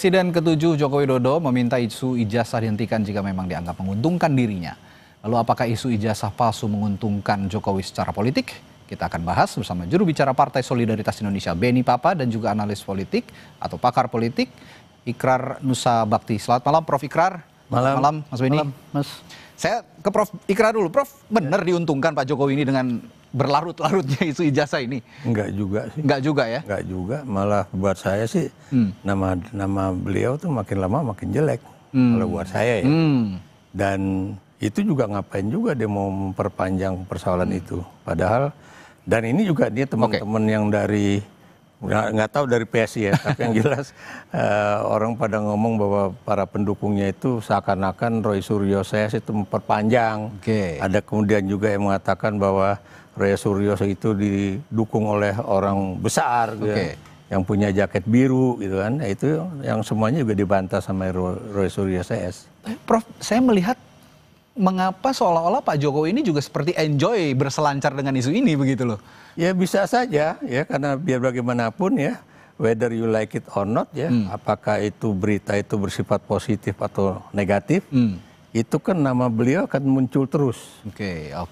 Presiden ke-7 Joko Widodo meminta isu ijazah dihentikan jika memang dianggap menguntungkan dirinya. Lalu apakah isu ijazah palsu menguntungkan Jokowi secara politik? Kita akan bahas bersama juru bicara Partai Solidaritas Indonesia Beni Papa dan juga analis politik atau pakar politik Ikrar Nusa Bakti. Selamat malam Prof. Ikrar. Malam Mas Beni. Malam, Mas. Saya ke Prof. Ikrar dulu. Prof, benar diuntungkan Pak Jokowi ini dengan berlarut-larutnya isu ijazah ini? Enggak juga sih. Enggak juga ya? Enggak juga, malah buat saya sih nama beliau tuh makin lama makin jelek. Kalau buat saya ya. Dan itu juga ngapain juga dia mau memperpanjang persoalan itu. Padahal, dan ini juga dia teman-teman yang dari, nggak tahu dari PSI ya, tapi yang jelas orang pada ngomong bahwa para pendukungnya itu seakan-akan Roy Suryo Ses itu memperpanjang. Ada kemudian juga yang mengatakan bahwa Roy Suryo itu didukung oleh orang besar gitu kan, yang punya jaket biru gitu kan. Nah, itu yang semuanya juga dibantah sama Roy Suryo Ses. Prof, saya melihat mengapa seolah-olah Pak Jokowi ini juga seperti enjoy berselancar dengan isu ini begitu loh. Ya bisa saja ya, karena biar bagaimanapun ya, whether you like it or not ya, apakah itu berita itu bersifat positif atau negatif, itu kan nama beliau akan muncul terus.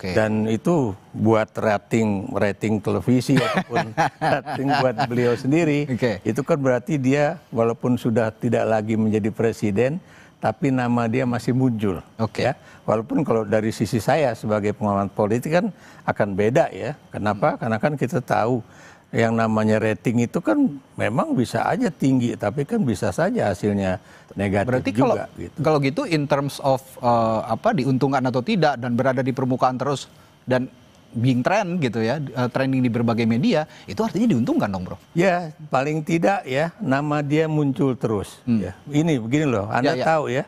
Dan itu buat rating televisi ataupun rating buat beliau sendiri, itu kan berarti dia walaupun sudah tidak lagi menjadi presiden, tapi nama dia masih muncul. Ya. Walaupun kalau dari sisi saya sebagai pengamat politik kan akan beda ya. Kenapa? Karena kan kita tahu yang namanya rating itu kan memang bisa aja tinggi, tapi kan bisa saja hasilnya negatif. Berarti juga. Kalau gitu in terms of diuntungkan atau tidak dan berada di permukaan terus dan being trend gitu ya, trending di berbagai media, itu artinya diuntungkan dong, Bro? Ya, paling tidak ya, nama dia muncul terus. Ya. Ini begini loh, Anda tahu ya,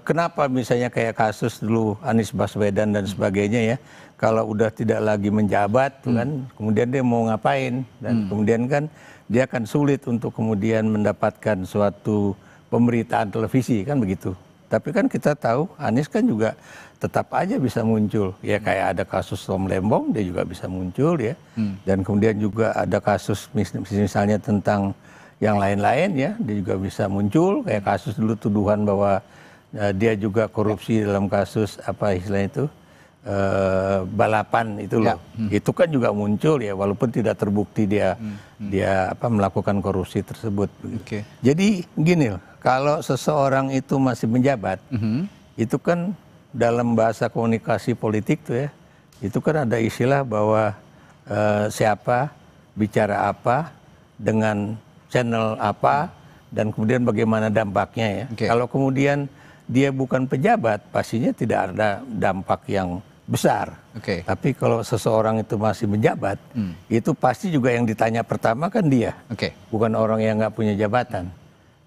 kenapa misalnya kayak kasus dulu Anies Baswedan dan sebagainya ya, kalau udah tidak lagi menjabat, kan, kemudian dia mau ngapain, dan kemudian kan dia akan sulit untuk kemudian mendapatkan suatu pemberitaan televisi, kan begitu. Tapi kan kita tahu Anies kan juga tetap aja bisa muncul. Ya kayak ada kasus Tom Lembong, dia juga bisa muncul ya. Dan kemudian juga ada kasus misalnya tentang yang lain-lain ya, dia juga bisa muncul. Kayak kasus dulu tuduhan bahwa dia juga korupsi dalam kasus apa istilahnya itu, balapan itu loh. Itu kan juga muncul ya, walaupun tidak terbukti dia melakukan korupsi tersebut. Jadi gini loh, kalau seseorang itu masih menjabat, itu kan dalam bahasa komunikasi politik tuh ya, itu kan ada istilah bahwa siapa bicara apa dengan channel apa dan kemudian bagaimana dampaknya ya. Kalau kemudian dia bukan pejabat, pastinya tidak ada dampak yang besar. Tapi kalau seseorang itu masih menjabat, itu pasti juga yang ditanya pertama kan dia, bukan orang yang nggak punya jabatan.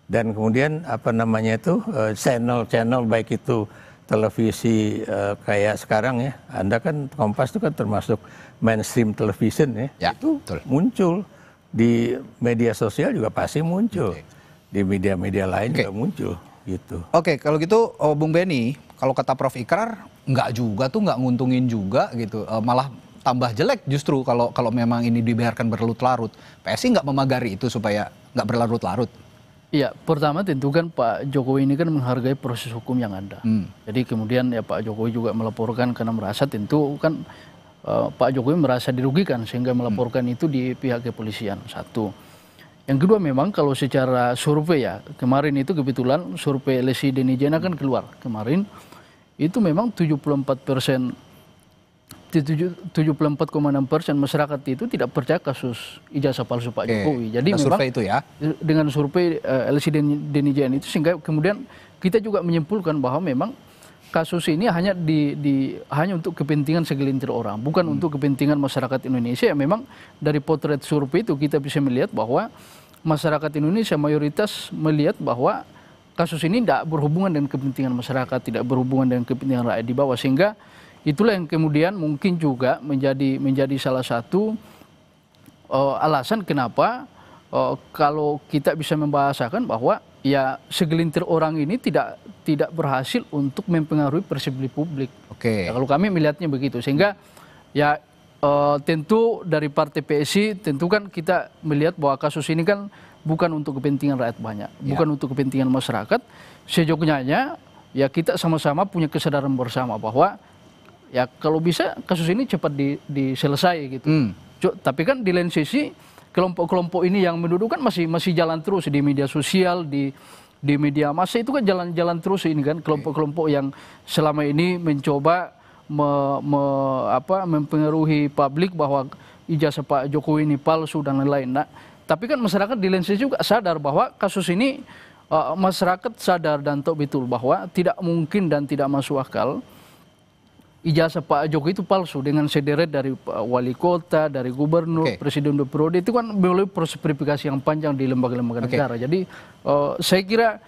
Dan kemudian apa namanya itu channel baik itu televisi kayak sekarang ya, Anda kan Kompas itu kan termasuk mainstream television ya, itu muncul di media sosial juga pasti muncul, di media-media lain juga muncul gitu. Kalau gitu Bung Beni, kalau kata Prof. Ikrar nggak juga tuh, nggak nguntungin juga gitu, malah tambah jelek justru kalau memang ini dibiarkan berlarut-larut. PSI nggak memagari itu supaya nggak berlarut-larut. Iya, pertama tentu kan Pak Jokowi ini kan menghargai proses hukum yang ada. Jadi kemudian ya Pak Jokowi juga melaporkan karena merasa tentu kan Pak Jokowi merasa dirugikan sehingga melaporkan itu di pihak kepolisian. Satu. Yang kedua memang kalau secara survei ya, kemarin itu kebetulan survei LSI Denijena kan keluar kemarin, itu memang 74,6% masyarakat itu tidak percaya kasus ijazah palsu Pak Jokowi. Jadi memang survei itu ya, dengan survei LSI Denijena itu sehingga kemudian kita juga menyimpulkan bahwa memang kasus ini hanya hanya untuk kepentingan segelintir orang, bukan untuk kepentingan masyarakat Indonesia. Memang dari potret survei itu kita bisa melihat bahwa masyarakat Indonesia mayoritas melihat bahwa kasus ini tidak berhubungan dengan kepentingan masyarakat, tidak berhubungan dengan kepentingan rakyat di bawah, sehingga itulah yang kemudian mungkin juga menjadi salah satu alasan kenapa kalau kita bisa membahasakan bahwa ya segelintir orang ini tidak berhasil untuk mempengaruhi persepsi publik. Ya, kalau kami melihatnya begitu, sehingga ya tentu dari partai PSI tentu kan kita melihat bahwa kasus ini kan bukan untuk kepentingan rakyat banyak, bukan untuk kepentingan masyarakat. Sejognyanya ya kita sama-sama punya kesadaran bersama bahwa ya kalau bisa kasus ini cepat diselesai gitu. Tapi kan di lain sisi kelompok-kelompok ini yang mendudukan masih jalan terus di media sosial, di media massa itu kan jalan terus ini kan kelompok-kelompok yang selama ini mencoba mempengaruhi publik bahwa ijazah Pak Jokowi ini palsu dan lain-lain. Nah, tapi kan masyarakat di lain sisi juga sadar bahwa kasus ini masyarakat sadar dan tahu betul bahwa tidak mungkin dan tidak masuk akal ijazah Pak Jokowi itu palsu dengan sederet dari wali kota, dari gubernur, presiden periode itu kan melalui proses verifikasi yang panjang di lembaga-lembaga negara. Jadi saya kira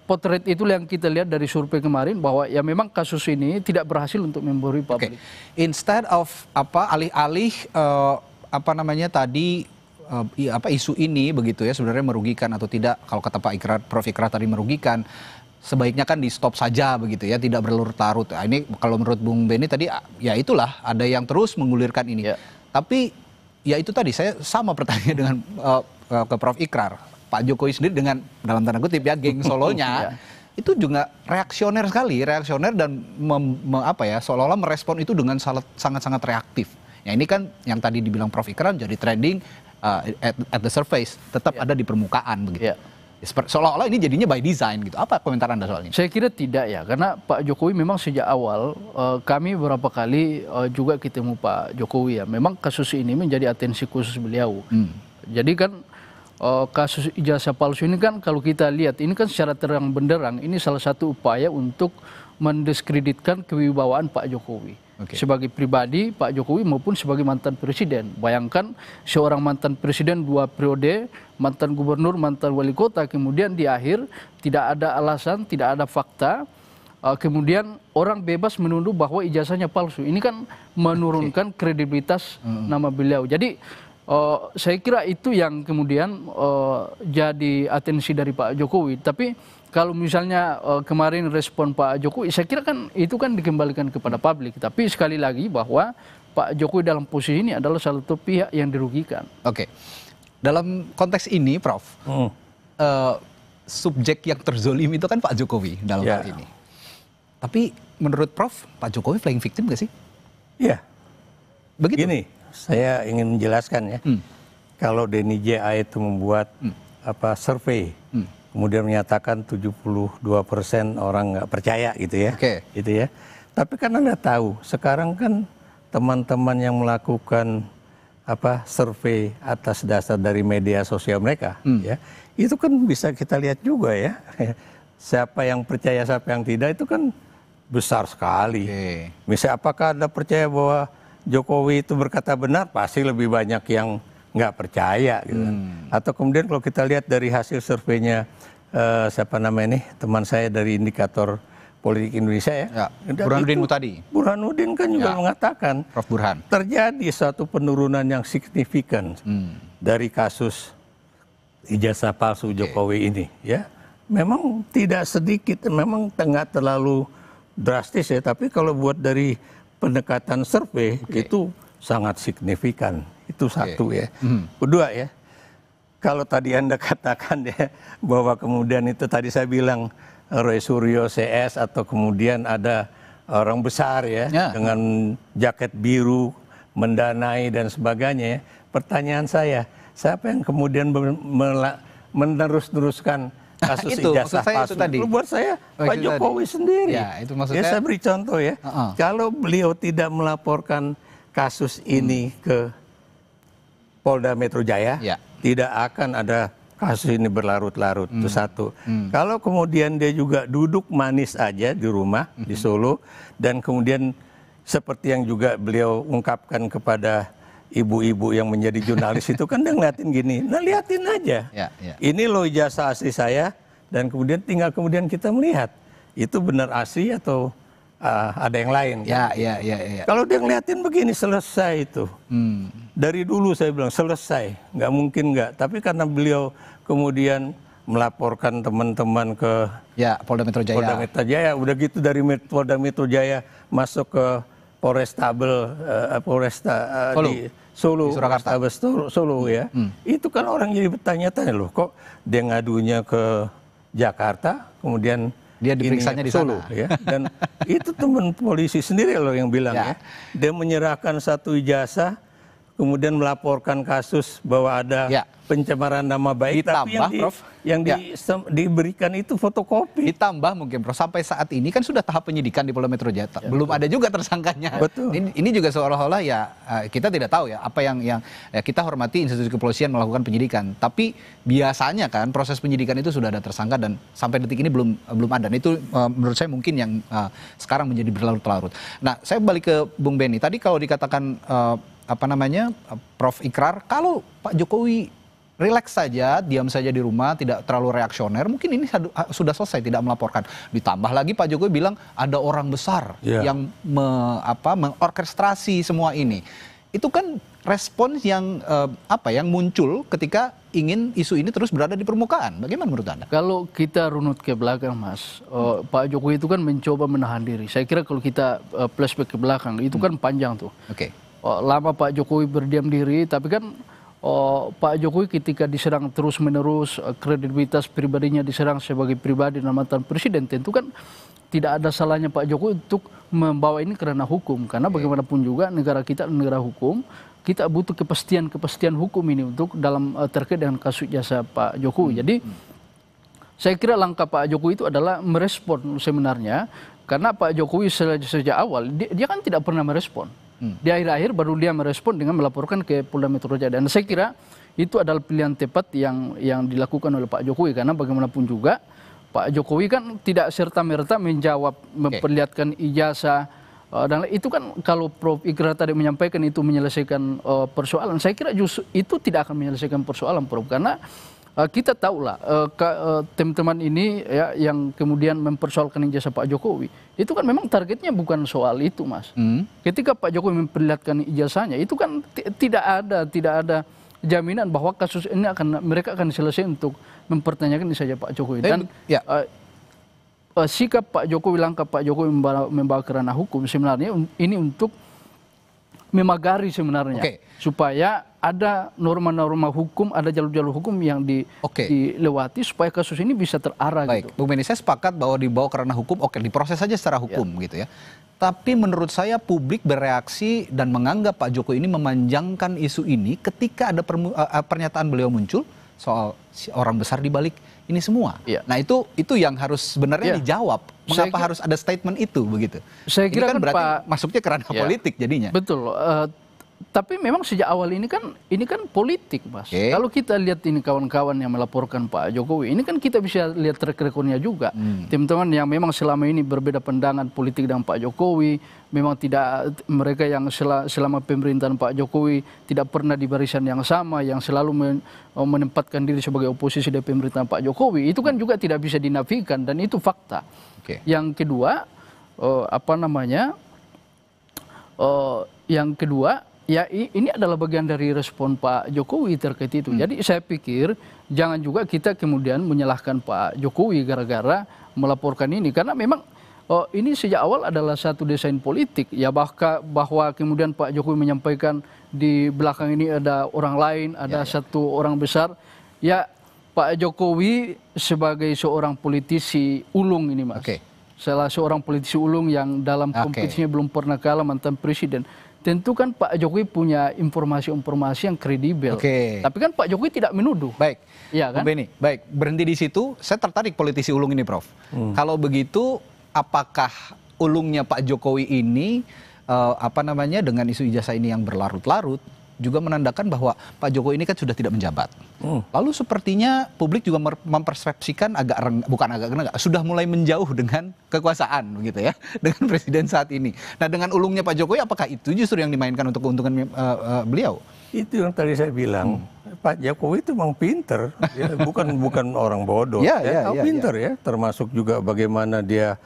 potret itulah yang kita lihat dari survei kemarin bahwa ya memang kasus ini tidak berhasil untuk membohongi publik. Instead of alih-alih isu ini begitu ya sebenarnya merugikan atau tidak, kalau kata Prof Ikrar tadi merugikan, sebaiknya kan di stop saja begitu ya, tidak berlarut-larut. Ini kalau menurut Bung Benny tadi ya itulah ada yang terus menggulirkan ini. Tapi ya itu tadi saya sama pertanyaan dengan ke Prof Ikrar. Pak Jokowi sendiri dengan dalam tanda kutip ya geng solonya itu juga reaksioner dan seolah-olah merespon itu dengan sangat-sangat reaktif. Ya ini kan yang tadi dibilang Prof Ikrar jadi trending at the surface, tetap ada di permukaan begitu. Seolah-olah ini jadinya by design gitu. Apa komentar Anda soalnya? Saya kira tidak ya, karena Pak Jokowi memang sejak awal kami beberapa kali juga ketemu Pak Jokowi ya. Memang kasus ini menjadi atensi khusus beliau. Jadi kan kasus ijazah palsu ini kan kalau kita lihat ini kan secara terang benderang ini salah satu upaya untuk mendiskreditkan kewibawaan Pak Jokowi. Sebagai pribadi Pak Jokowi maupun sebagai mantan presiden. Bayangkan seorang mantan presiden 2 periode, mantan gubernur, mantan wali kota, kemudian di akhir tidak ada alasan, tidak ada fakta, kemudian orang bebas menuduh bahwa ijazahnya palsu. Ini kan menurunkan kredibilitas nama beliau. Jadi saya kira itu yang kemudian jadi atensi dari Pak Jokowi. Tapi kalau misalnya kemarin respon Pak Jokowi, saya kira kan itu kan dikembalikan kepada publik. Tapi sekali lagi bahwa Pak Jokowi dalam posisi ini adalah salah satu pihak yang dirugikan. Dalam konteks ini, Prof, subjek yang terzolimi itu kan Pak Jokowi dalam hal ini. Tapi menurut Prof, Pak Jokowi playing victim gak sih? Iya. Begitu. Gini, saya ingin menjelaskan ya. Kalau DNIJA itu membuat survei, kemudian menyatakan 72% orang nggak percaya gitu ya. Gitu ya. Tapi kan Anda tahu, sekarang kan teman-teman yang melakukan survei atas dasar dari media sosial mereka, ya, itu kan bisa kita lihat juga ya. Siapa yang percaya, siapa yang tidak itu kan besar sekali. Misalnya apakah Anda percaya bahwa Jokowi itu berkata benar, pasti lebih banyak yang nggak percaya gitu. Atau kemudian kalau kita lihat dari hasil surveinya siapa namanya ini teman saya dari Indikator Politik Indonesia ya, Burhanuddin Muhtadi. Burhanuddin kan juga mengatakan Prof Burhan, terjadi suatu penurunan yang signifikan dari kasus ijazah palsu Jokowi ini ya. Memang tidak sedikit, memang nggak terlalu drastis ya, tapi kalau buat dari pendekatan survei itu sangat signifikan. Itu satu ya. Kedua ya, kalau tadi Anda katakan ya bahwa kemudian itu tadi saya bilang Roy Suryo CS atau kemudian ada orang besar ya dengan jaket biru mendanai dan sebagainya ya. Pertanyaan saya, siapa yang kemudian menerus-teruskan kasus ijazah palsu? Buat saya Pak Jokowi sendiri. Itu maksudnya. Saya beri contoh ya. Kalau beliau tidak melaporkan kasus ini ke Polda Metro Jaya, tidak akan ada kasus ini berlarut-larut. Itu satu. Kalau kemudian dia juga duduk manis aja di rumah di Solo dan kemudian seperti yang juga beliau ungkapkan kepada ibu-ibu yang menjadi jurnalis itu kan dia ngeliatin gini, nah liatin aja. Ini loh ijazah asli saya dan kemudian tinggal kemudian kita melihat itu benar asli atau ada yang lain. Kalau dia ngeliatin begini selesai itu. Dari dulu saya bilang selesai, nggak mungkin nggak. Tapi karena beliau kemudian melaporkan teman-teman ke Polda Metro Jaya. Polda Metro Jaya, udah gitu dari Polda Metro Jaya masuk ke Solo, Di Surakarta. Solo ya. Itu kan orang jadi bertanya-tanya loh, kok dia ngadunya ke Jakarta, kemudian Dia diperiksanya di Solo, sana. ya. Dan itu teman polisi sendiri loh yang bilang Ya. ya. Dia menyerahkan satu ijazah, kemudian melaporkan kasus bahwa ada Ya. pencemaran nama baik, tapi Ditambah, Prof. yang Ya. diberikan itu fotokopi. Ditambah mungkin Prof, sampai saat ini kan sudah tahap penyidikan di Polda Metro Jaya. Belum ada juga tersangkanya. Betul. Ini juga seolah-olah ya kita tidak tahu ya apa yang ya, kita hormati institusi kepolisian melakukan penyidikan. Tapi biasanya kan proses penyidikan itu sudah ada tersangka dan sampai detik ini belum ada. Dan itu menurut saya mungkin yang sekarang menjadi berlarut-larut. Nah, saya balik ke Bung Benny. Tadi kalau dikatakan Prof Ikrar, kalau Pak Jokowi rileks saja, diam saja di rumah, tidak terlalu reaksioner, mungkin ini sudah selesai, tidak melaporkan. Ditambah lagi Pak Jokowi bilang ada orang besar yang mengorkestrasi semua ini. Itu kan respons yang yang muncul ketika ingin isu ini terus berada di permukaan. Bagaimana menurut Anda? Kalau kita runut ke belakang, Mas, Pak Jokowi itu kan mencoba menahan diri. Saya kira kalau kita flashback ke belakang, itu kan panjang tuh. Oke. Lama Pak Jokowi berdiam diri, tapi kan Pak Jokowi ketika diserang terus-menerus, kredibilitas pribadinya diserang sebagai pribadi dan mantan presiden, tentu kan tidak ada salahnya Pak Jokowi untuk membawa ini kerana hukum. Karena bagaimanapun juga negara kita negara hukum, kita butuh kepastian hukum ini untuk dalam terkait dengan kasus jasa Pak Jokowi. Jadi saya kira langkah Pak Jokowi itu adalah merespon sebenarnya, karena Pak Jokowi sejak awal dia kan tidak pernah merespon. Di akhir-akhir baru dia merespon dengan melaporkan ke Polda Metro Jaya. Dan saya kira itu adalah pilihan tepat yang dilakukan oleh Pak Jokowi, karena bagaimanapun juga Pak Jokowi kan tidak serta-merta menjawab, memperlihatkan ijazah, dan itu kan kalau Prof Ikrar tadi menyampaikan itu menyelesaikan persoalan, saya kira justru itu tidak akan menyelesaikan persoalan, Prof, karena kita tahulah teman-teman ini ya yang kemudian mempersoalkan ijazah Pak Jokowi, itu kan memang targetnya bukan soal itu, Mas. Ketika Pak Jokowi memperlihatkan ijazahnya, itu kan tidak ada jaminan bahwa kasus ini mereka akan selesai untuk mempertanyakan ijazah Pak Jokowi. Dan sikap Pak Jokowi, langkah Pak Jokowi membawa ke ranah hukum sebenarnya ini untuk memagari sebenarnya, supaya ada norma-norma hukum, ada jalur-jalur hukum yang dilewati supaya kasus ini bisa terarah. Baik, gitu. Bung Benny, saya sepakat bahwa dibawa ke ranah hukum, diproses saja secara hukum gitu ya. Tapi menurut saya publik bereaksi dan menganggap Pak Jokowi ini memanjangkan isu ini ketika ada pernyataan beliau muncul soal orang besar di balik ini semua. Nah itu yang harus sebenarnya dijawab. Mengapa harus ada statement itu begitu? Saya kira ini kan berarti masuknya ke ranah politik jadinya. Betul. Tapi memang sejak awal ini kan politik, Mas. Kalau kita lihat ini kawan-kawan yang melaporkan Pak Jokowi, ini kan kita bisa lihat track record-nya juga. Teman-teman yang memang selama ini berbeda pandangan politik dengan Pak Jokowi, memang tidak, mereka yang selama pemerintahan Pak Jokowi tidak pernah di barisan yang sama, yang selalu menempatkan diri sebagai oposisi dari pemerintahan Pak Jokowi, itu kan juga tidak bisa dinafikan dan itu fakta. Yang kedua, ya ini adalah bagian dari respon Pak Jokowi terkait itu. Jadi saya pikir jangan juga kita kemudian menyalahkan Pak Jokowi gara-gara melaporkan ini. Karena memang ini sejak awal adalah satu desain politik. Ya bahwa kemudian Pak Jokowi menyampaikan di belakang ini ada orang lain, ada satu orang besar. Ya Pak Jokowi sebagai seorang politisi ulung ini, Mas. Salah seorang politisi ulung yang dalam kompetisinya belum pernah kalah, mantan presiden. Tentu kan Pak Jokowi punya informasi-informasi yang kredibel. Tapi kan Pak Jokowi tidak menuduh. Baik, ya kan? Bung Benny, baik, berhenti di situ. Saya tertarik politisi ulung ini, Prof. Kalau begitu, apakah ulungnya Pak Jokowi ini, dengan isu ijazah ini yang berlarut-larut, juga menandakan bahwa Pak Jokowi ini kan sudah tidak menjabat. Lalu sepertinya publik juga mempersepsikan sudah mulai menjauh dengan kekuasaan begitu ya, dengan presiden saat ini. Nah, dengan ulungnya Pak Jokowi, apakah itu justru yang dimainkan untuk keuntungan beliau? Itu yang tadi saya bilang, Pak Jokowi itu memang pinter, ya, bukan orang bodoh, pinter ya, termasuk juga bagaimana dia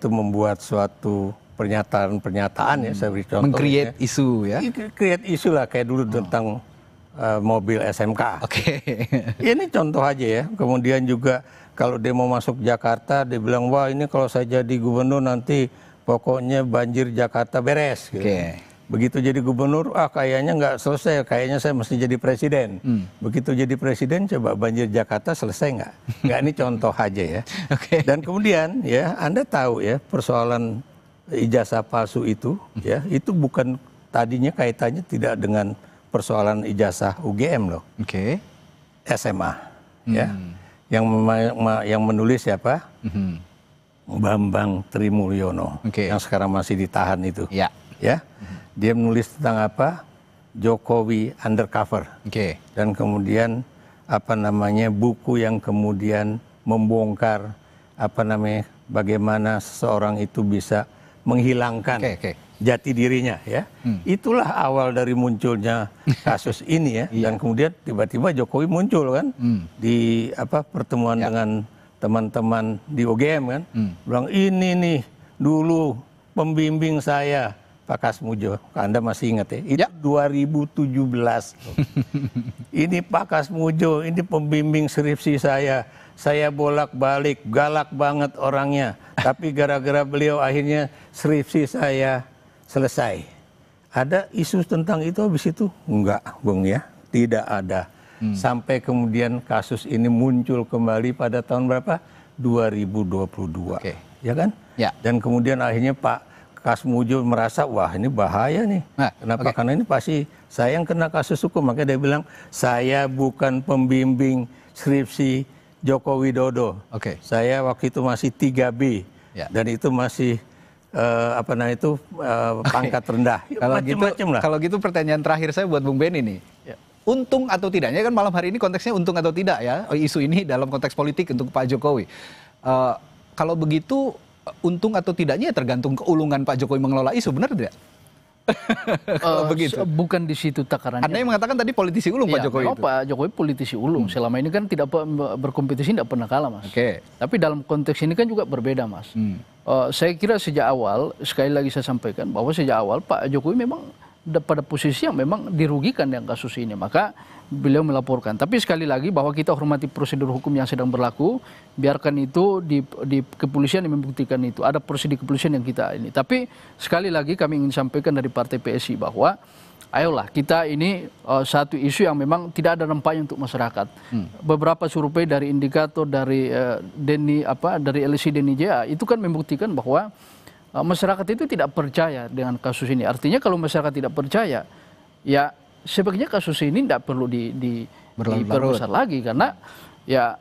membuat suatu pernyataan ya, saya beri contoh. Meng-create isu ya. Create isu lah, kayak dulu tentang mobil SMK. Ini contoh aja ya. Kemudian juga kalau dia mau masuk Jakarta, dia bilang, wah ini kalau saya jadi gubernur nanti pokoknya banjir Jakarta beres. Gitu. Begitu jadi gubernur, kayaknya nggak selesai, kayaknya saya mesti jadi presiden. Begitu jadi presiden, coba banjir Jakarta selesai nggak? Nggak, ini contoh aja ya. Dan kemudian ya, Anda tahu ya, persoalan ijazah palsu itu, ya, itu bukan tadinya kaitannya tidak dengan persoalan ijazah UGM loh. SMA, ya. Yang menulis siapa? Bambang Trimulyono, yang sekarang masih ditahan itu. Ya. Dia menulis tentang apa? Jokowi undercover. Dan kemudian buku yang kemudian membongkar bagaimana seseorang itu bisa menghilangkan jati dirinya, ya. Itulah awal dari munculnya kasus ini, ya. Dan kemudian tiba-tiba Jokowi muncul kan di pertemuan dengan teman-teman di UGM kan, bilang ini nih dulu pembimbing saya Pak Kasmujo, Anda masih ingat ya? Itu 2017. Ini Pak Kasmujo, ini pembimbing skripsi saya. Saya bolak-balik, galak banget orangnya. Tapi gara-gara beliau akhirnya skripsi saya selesai. Ada isu tentang itu habis itu? Enggak, Bung ya. Tidak ada. Sampai kemudian kasus ini muncul kembali pada tahun berapa? 2022. Ya kan? Dan kemudian akhirnya Pak Kasmujo merasa, wah ini bahaya nih. Kenapa? Karena ini pasti saya yang kena kasus hukum. Makanya dia bilang, saya bukan pembimbing skripsi Joko Widodo. Saya waktu itu masih 3B. Dan itu masih pangkat rendah. Kalau gitu pertanyaan terakhir saya buat Bung Benny nih. Untung atau tidaknya, kan malam hari ini konteksnya untung atau tidak ya, isu ini dalam konteks politik untuk Pak Jokowi. Kalau begitu, untung atau tidaknya tergantung keulungan Pak Jokowi mengelola isu, benar tidak? Kalau begitu. Bukan di situ takarannya. Anda yang mengatakan tadi politisi ulung Pak Jokowi itu. Pak Jokowi politisi ulung. Selama ini kan tidak berkompetisi, tidak pernah kalah, Mas. Tapi dalam konteks ini kan juga berbeda, Mas. Saya kira sejak awal, sekali lagi saya sampaikan bahwa sejak awal Pak Jokowi memang pada posisi yang memang dirugikan dengan kasus ini, maka beliau melaporkan. Tapi sekali lagi bahwa kita hormati prosedur hukum yang sedang berlaku, biarkan itu di kepolisian yang membuktikan itu. Ada prosedur kepolisian yang kita ini. Tapi sekali lagi kami ingin sampaikan dari Partai PSI bahwa ayolah kita ini satu isu yang memang tidak ada nampaknya untuk masyarakat. Beberapa survei dari indikator dari dari LSI Denijaya itu kan membuktikan bahwa masyarakat itu tidak percaya dengan kasus ini. Artinya kalau masyarakat tidak percaya, ya sebaiknya kasus ini tidak perlu diperbesar lagi, karena ya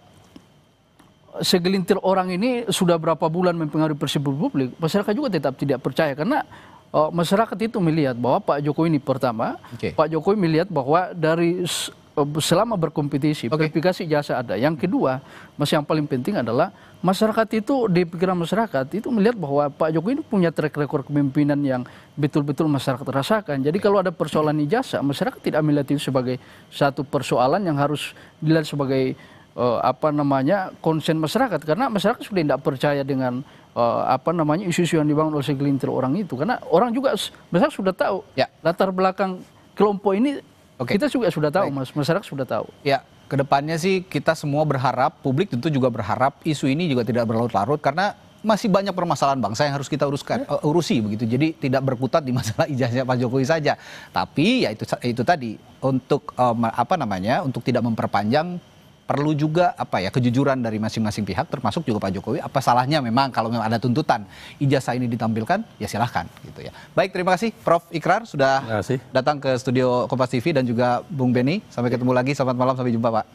segelintir orang ini sudah berapa bulan mempengaruhi persepsi publik, masyarakat juga tetap tidak percaya karena masyarakat itu melihat bahwa Pak Jokowi ini pertama, Pak Jokowi melihat bahwa dari selama berkompetisi, verifikasi jasa ada. Yang kedua, yang paling penting adalah masyarakat itu, di pikiran masyarakat itu melihat bahwa Pak Jokowi ini punya track record kepemimpinan yang betul-betul masyarakat rasakan. Jadi kalau ada persoalan ijazah, masyarakat tidak melihat itu sebagai satu persoalan yang harus dilihat sebagai konsen masyarakat, karena masyarakat sudah tidak percaya dengan isu-isu yang dibangun oleh segelintir orang itu, karena orang juga masyarakat sudah tahu latar belakang kelompok ini. Kita juga sudah tahu, Mas, masyarakat sudah tahu. Ya, kedepannya sih kita semua berharap, publik tentu juga berharap isu ini juga tidak berlarut-larut, karena masih banyak permasalahan bangsa yang harus kita urusi begitu. Jadi tidak berkutat di masalah ijazah Pak Jokowi saja. Tapi ya itu tadi, untuk untuk tidak memperpanjang, perlu juga kejujuran dari masing-masing pihak, termasuk juga Pak Jokowi. Apa salahnya memang kalau memang ada tuntutan ijazah ini ditampilkan, ya silahkan gitu ya. Baik, terima kasih Prof. Ikrar sudah datang ke studio Kompas TV dan juga Bung Benny. Sampai ketemu lagi, selamat malam, sampai jumpa Pak.